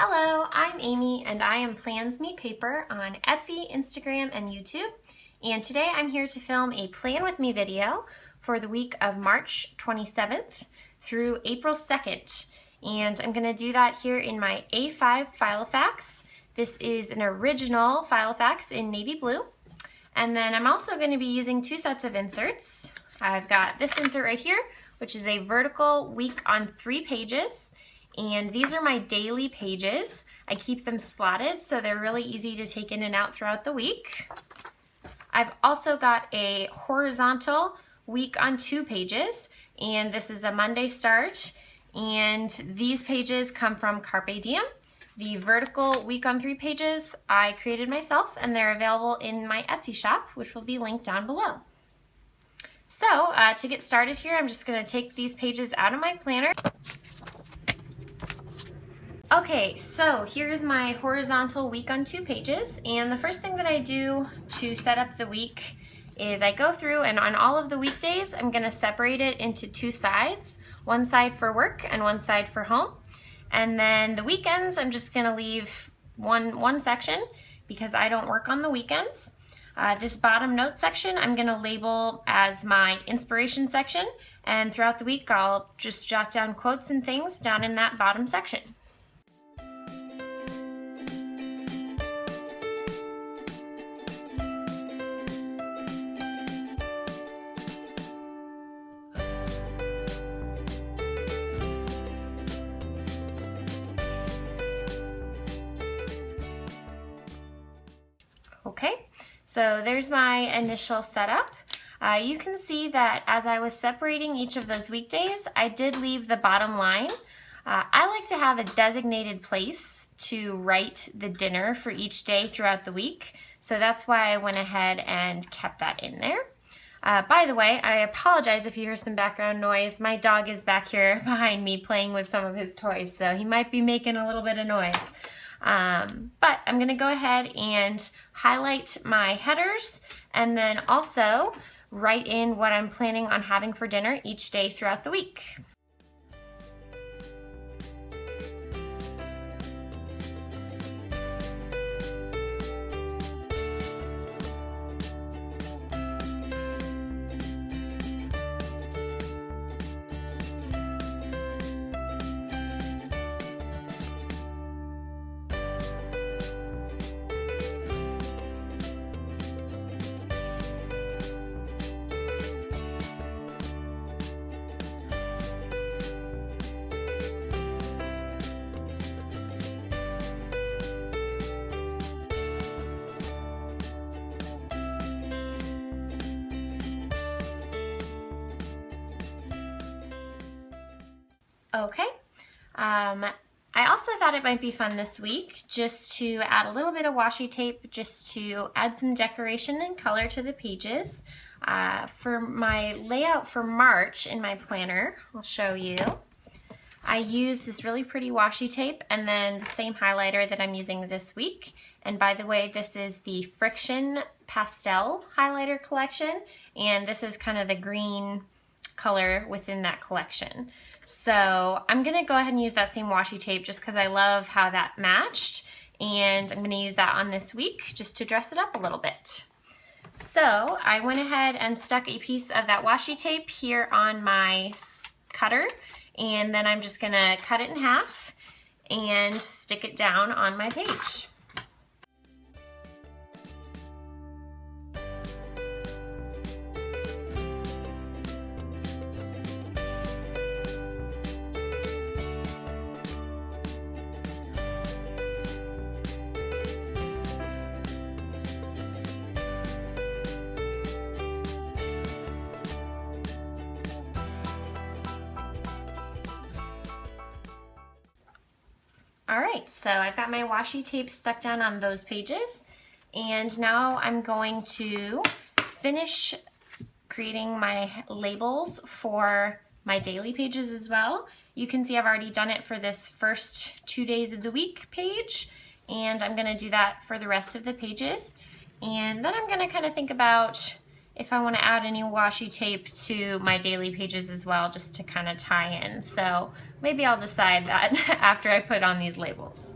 Hello, I'm Amy and I am Plans Meet Paper on Etsy, Instagram, and YouTube. And today I'm here to film a Plan With Me video for the week of March 27th through April 2nd. And I'm going to do that here in my A5 Filofax. This is an original Filofax in navy blue. And then I'm also going to be using two sets of inserts. I've got this insert right here, which is a vertical week on 3 pages. And these are my daily pages. I keep them slotted so they're really easy to take in and out throughout the week. I've also got a horizontal week on 2 pages, and this is a Monday start. And these pages come from Carpe Diem. The vertical week on 3 pages I created myself, and they're available in my Etsy shop, which will be linked down below. So to get started here, I'm just going to take these pages out of my planner. Okay, so here's my horizontal week on 2 pages, and the first thing that I do to set up the week is I go through, and on all of the weekdays I'm going to separate it into 2 sides, one side for work and one side for home. And then the weekends I'm just going to leave one section because I don't work on the weekends. This bottom note section I'm going to label as my inspiration section, and throughout the week I'll just jot down quotes and things down in that bottom section. Okay, so there's my initial setup. You can see that as I was separating each of those weekdays, I did leave the bottom line. I like to have a designated place to write the dinner for each day throughout the week, so that's why I went ahead and kept that in there. By the way, I apologize if you hear some background noise. My dog is back here behind me playing with some of his toys, so he might be making a little bit of noise. But I'm going to go ahead and highlight my headers and then also write in what I'm planning on having for dinner each day throughout the week. Okay, I also thought it might be fun this week just to add a little bit of washi tape just to add some decoration and color to the pages. For my layout for March in my planner, I'll show you. I use this really pretty washi tape and then the same highlighter that I'm using this week. And by the way, this is the Frixon Pastel highlighter collection, and this is kind of the green color within that collection. So I'm going to go ahead and use that same washi tape just because I love how that matched, and I'm going to use that on this week just to dress it up a little bit. So I went ahead and stuck a piece of that washi tape here on my cutter, and then I'm just going to cut it in half and stick it down on my page. Alright, so I've got my washi tape stuck down on those pages, and now I'm going to finish creating my labels for my daily pages as well. You can see I've already done it for this first 2 days of the week page, and I'm going to do that for the rest of the pages. And then I'm going to kind of think about if I want to add any washi tape to my daily pages as well, just to kind of tie in. So maybe I'll decide that after I put on these labels.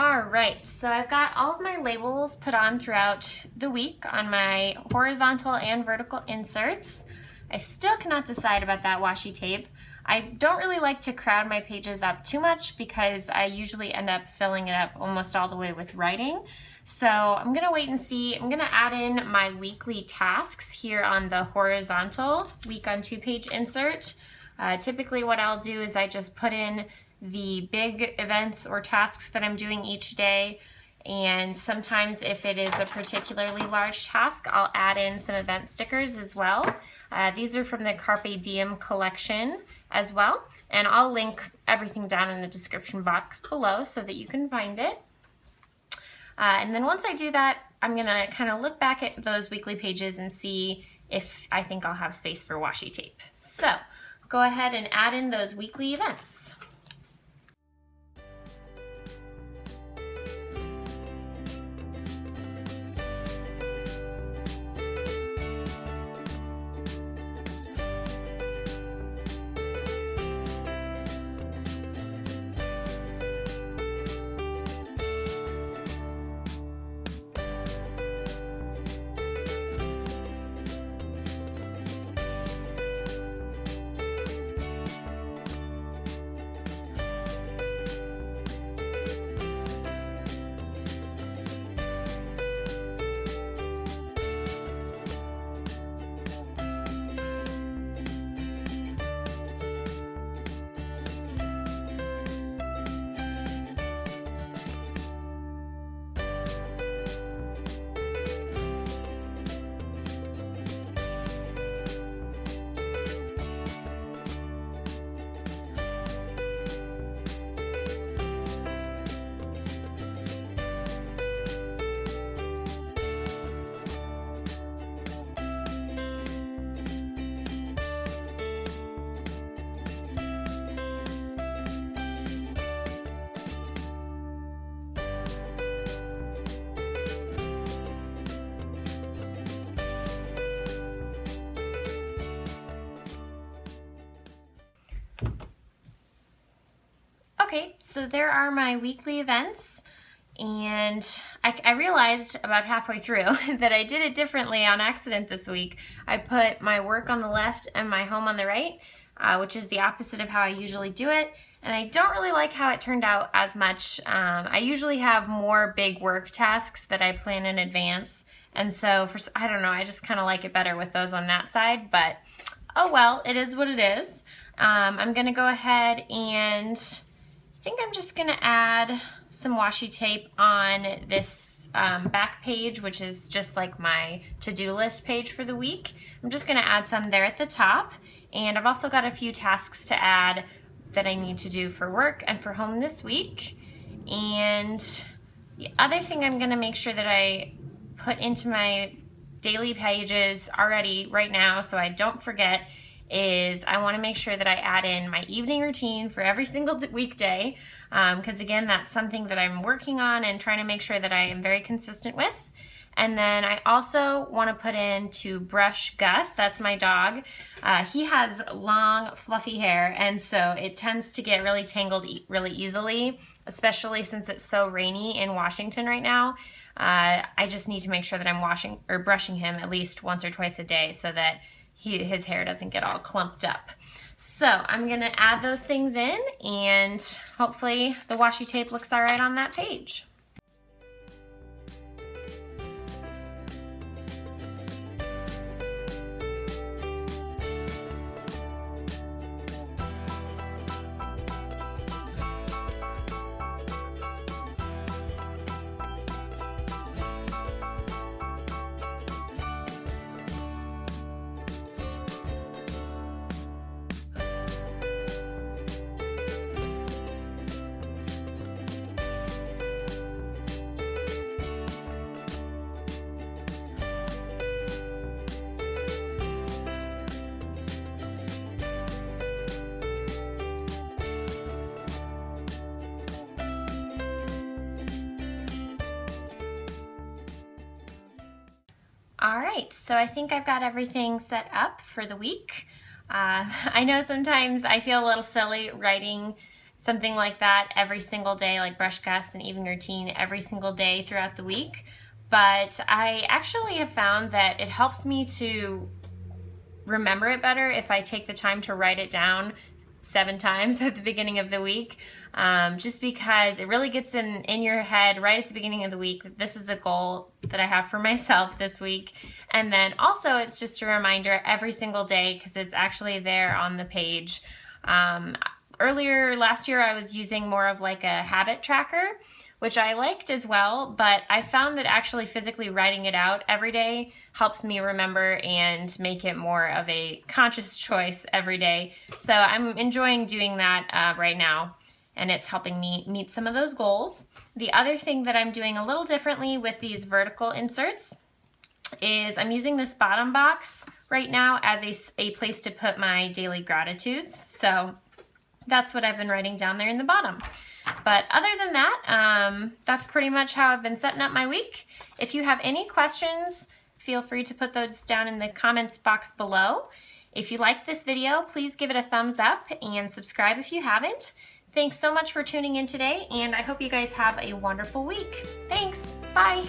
All right, so I've got all of my labels put on throughout the week on my horizontal and vertical inserts. I still cannot decide about that washi tape. I don't really like to crowd my pages up too much because I usually end up filling it up almost all the way with writing. So I'm gonna wait and see. I'm gonna add in my weekly tasks here on the horizontal week on 2-page insert. Typically what I'll do is I just put in the big events or tasks that I'm doing each day, and sometimes if it is a particularly large task, I'll add in some event stickers as well. These are from the Carpe Diem collection as well, and I'll link everything down in the description box below so that you can find it. And then once I do that, I'm gonna kind of look back at those weekly pages and see if I think I'll have space for washi tape. So go ahead and add in those weekly events. Okay, so there are my weekly events, and I realized about halfway through that I did it differently on accident this week. I put my work on the left and my home on the right, which is the opposite of how I usually do it, and I don't really like how it turned out as much. I usually have more big work tasks that I plan in advance, and so I don't know, I just kind of like it better with those on that side, but oh well, it is what it is. I'm gonna go ahead and I think I'm just gonna add some washi tape on this back page, which is just like my to-do list page for the week. I'm just gonna add some there at the top, and I've also got a few tasks to add that I need to do for work and for home this week. And the other thing I'm gonna make sure that I put into my daily pages already right now so I don't forget is I want to make sure that I add in my evening routine for every single weekday, because again, that's something that I'm working on and trying to make sure that I am very consistent with. And then I also want to put in to brush Gus, that's my dog. He has long, fluffy hair, and so it tends to get really tangled really easily, especially since it's so rainy in Washington right now. I just need to make sure that I'm washing or brushing him at least once or twice a day so that his hair doesn't get all clumped up. So I'm gonna add those things in, and hopefully the washi tape looks all right on that page. All right, so I think I've got everything set up for the week. I know sometimes I feel a little silly writing something like that every single day, like brush, guss, and evening routine every single day throughout the week. But I actually have found that it helps me to remember it better if I take the time to write it down 7 times at the beginning of the week, just because it really gets in your head right at the beginning of the week that this is a goal that I have for myself this week. And then also it's just a reminder every single day because it's actually there on the page. Earlier last year I was using more of like a habit tracker, which I liked as well, but I found that actually physically writing it out every day helps me remember and make it more of a conscious choice every day. So I'm enjoying doing that right now, and it's helping me meet some of those goals. The other thing that I'm doing a little differently with these vertical inserts is I'm using this bottom box right now as a place to put my daily gratitudes. So that's what I've been writing down there in the bottom. But other than that, that's pretty much how I've been setting up my week. If you have any questions, feel free to put those down in the comments box below. If you liked this video, please give it a thumbs up and subscribe if you haven't. Thanks so much for tuning in today, and I hope you guys have a wonderful week. Thanks. Bye.